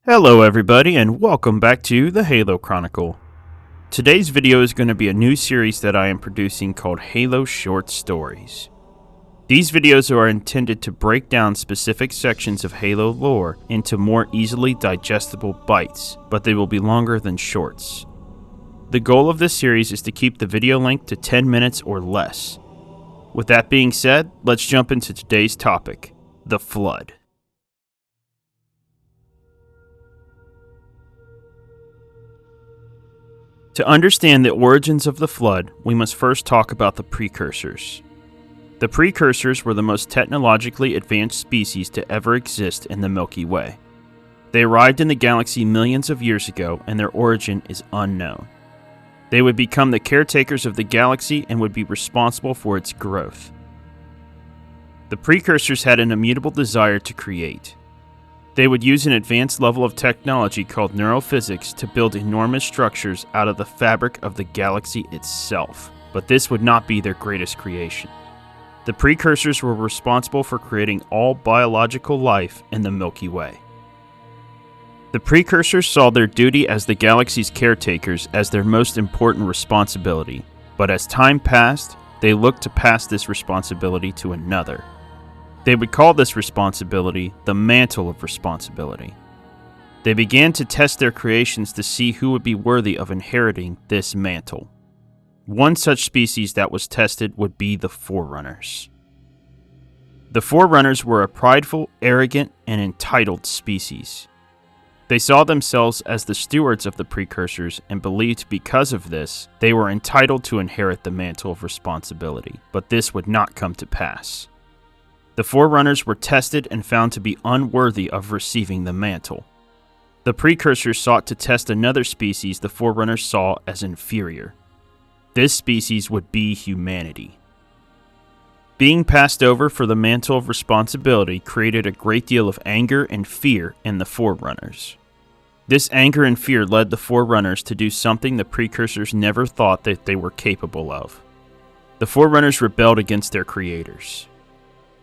Hello everybody and welcome back to the Halo Chronicle. Today's video is going to be a new series that I am producing called Halo Short Stories. These videos are intended to break down specific sections of Halo lore into more easily digestible bites, but they will be longer than shorts. The goal of this series is to keep the video length to 10 minutes or less. With that being said, let's jump into today's topic, the Flood. To understand the origins of the Flood, we must first talk about the Precursors. The Precursors were the most technologically advanced species to ever exist in the Milky Way. They arrived in the galaxy millions of years ago, and their origin is unknown. They would become the caretakers of the galaxy and would be responsible for its growth. The Precursors had an immutable desire to create. They would use an advanced level of technology called neurophysics to build enormous structures out of the fabric of the galaxy itself, but this would not be their greatest creation. The Precursors were responsible for creating all biological life in the Milky Way. The Precursors saw their duty as the galaxy's caretakers as their most important responsibility, but as time passed, they looked to pass this responsibility to another. They would call this responsibility the Mantle of Responsibility. They began to test their creations to see who would be worthy of inheriting this mantle. One such species that was tested would be the Forerunners. The Forerunners were a prideful, arrogant, and entitled species. They saw themselves as the stewards of the Precursors and believed because of this, they were entitled to inherit the Mantle of Responsibility, but this would not come to pass. The Forerunners were tested and found to be unworthy of receiving the mantle. The Precursors sought to test another species the Forerunners saw as inferior. This species would be humanity. Being passed over for the Mantle of Responsibility created a great deal of anger and fear in the Forerunners. This anger and fear led the Forerunners to do something the Precursors never thought that they were capable of. The Forerunners rebelled against their creators.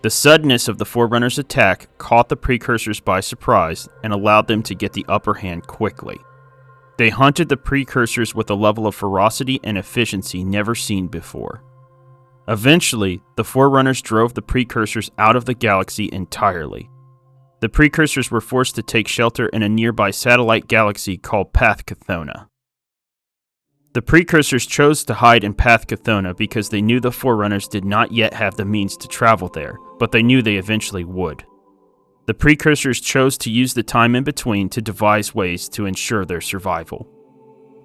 The suddenness of the Forerunners' attack caught the Precursors by surprise and allowed them to get the upper hand quickly. They hunted the Precursors with a level of ferocity and efficiency never seen before. Eventually, the Forerunners drove the Precursors out of the galaxy entirely. The Precursors were forced to take shelter in a nearby satellite galaxy called Path Chthona. The Precursors chose to hide in Path Chthona because they knew the Forerunners did not yet have the means to travel there, but they knew they eventually would. The Precursors chose to use the time in between to devise ways to ensure their survival.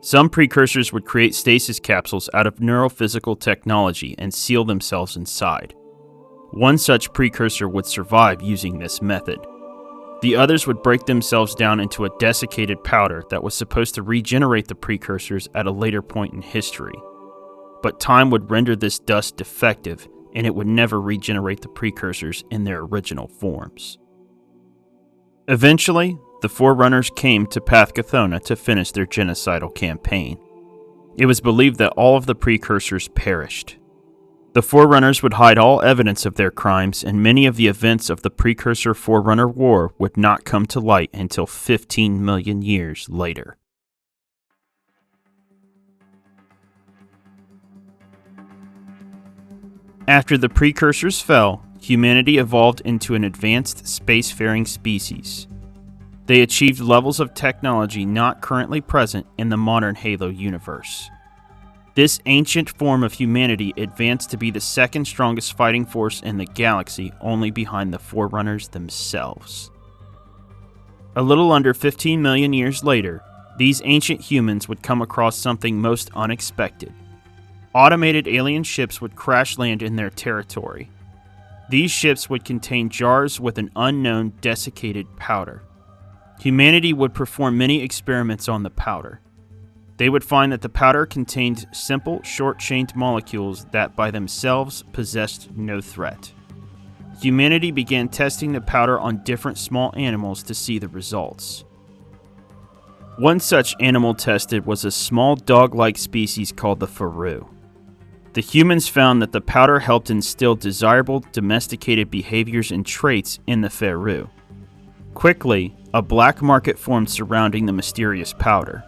Some Precursors would create stasis capsules out of neurophysical technology and seal themselves inside. One such Precursor would survive using this method. The others would break themselves down into a desiccated powder that was supposed to regenerate the Precursors at a later point in history. But time would render this dust defective, and it would never regenerate the Precursors in their original forms. Eventually, the Forerunners came to Path Chthona to finish their genocidal campaign. It was believed that all of the Precursors perished. The Forerunners would hide all evidence of their crimes, and many of the events of the Precursor-Forerunner War would not come to light until 15 million years later. After the Precursors fell, humanity evolved into an advanced spacefaring species. They achieved levels of technology not currently present in the modern Halo universe. This ancient form of humanity advanced to be the second strongest fighting force in the galaxy, only behind the Forerunners themselves. A little under 15 million years later, these ancient humans would come across something most unexpected. Automated alien ships would crash land in their territory. These ships would contain jars with an unknown desiccated powder. Humanity would perform many experiments on the powder. They would find that the powder contained simple, short-chained molecules that by themselves possessed no threat. Humanity began testing the powder on different small animals to see the results. One such animal tested was a small dog-like species called the Faru. The humans found that the powder helped instill desirable domesticated behaviors and traits in the Faru. Quickly, a black market formed surrounding the mysterious powder.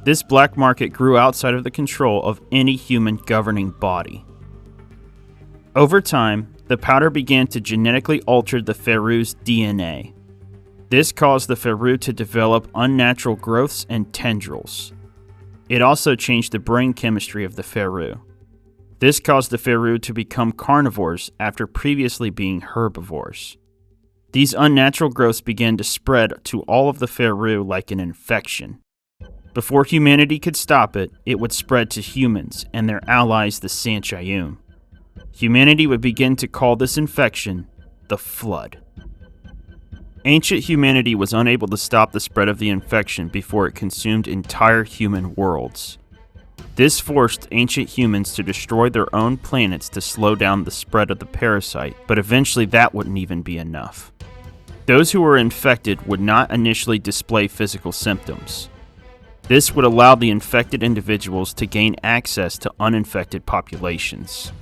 This black market grew outside of the control of any human governing body. Over time, the powder began to genetically alter the Feru's DNA. This caused the Feru to develop unnatural growths and tendrils. It also changed the brain chemistry of the Feru. This caused the Feru to become carnivores after previously being herbivores. These unnatural growths began to spread to all of the Feru like an infection. Before humanity could stop it, it would spread to humans and their allies, the Sanchayum. Humanity would begin to call this infection the Flood. Ancient humanity was unable to stop the spread of the infection before it consumed entire human worlds. This forced ancient humans to destroy their own planets to slow down the spread of the parasite, but eventually that wouldn't even be enough. Those who were infected would not initially display physical symptoms. This would allow the infected individuals to gain access to uninfected populations.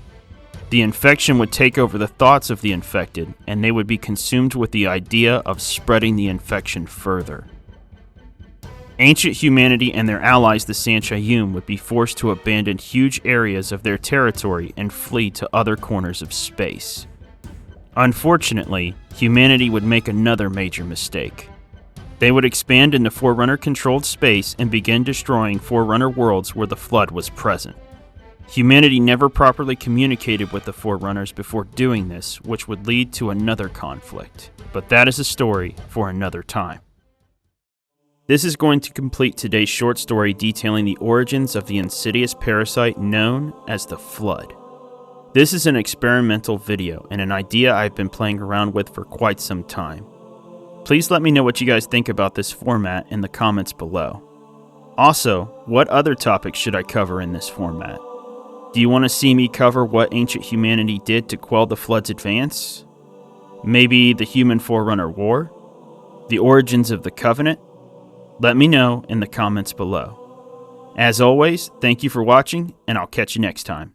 The infection would take over the thoughts of the infected, and they would be consumed with the idea of spreading the infection further. Ancient humanity and their allies, the Sanchayum, would be forced to abandon huge areas of their territory and flee to other corners of space. Unfortunately, humanity would make another major mistake. They would expand into Forerunner-controlled space and begin destroying Forerunner worlds where the Flood was present. Humanity never properly communicated with the Forerunners before doing this, which would lead to another conflict. But that is a story for another time. This is going to complete today's short story detailing the origins of the insidious parasite known as the Flood. This is an experimental video and an idea I've been playing around with for quite some time. Please let me know what you guys think about this format in the comments below. Also, what other topics should I cover in this format? Do you want to see me cover what ancient humanity did to quell the Flood's advance? Maybe the Human Forerunner War? The origins of the Covenant? Let me know in the comments below. As always, thank you for watching, and I'll catch you next time.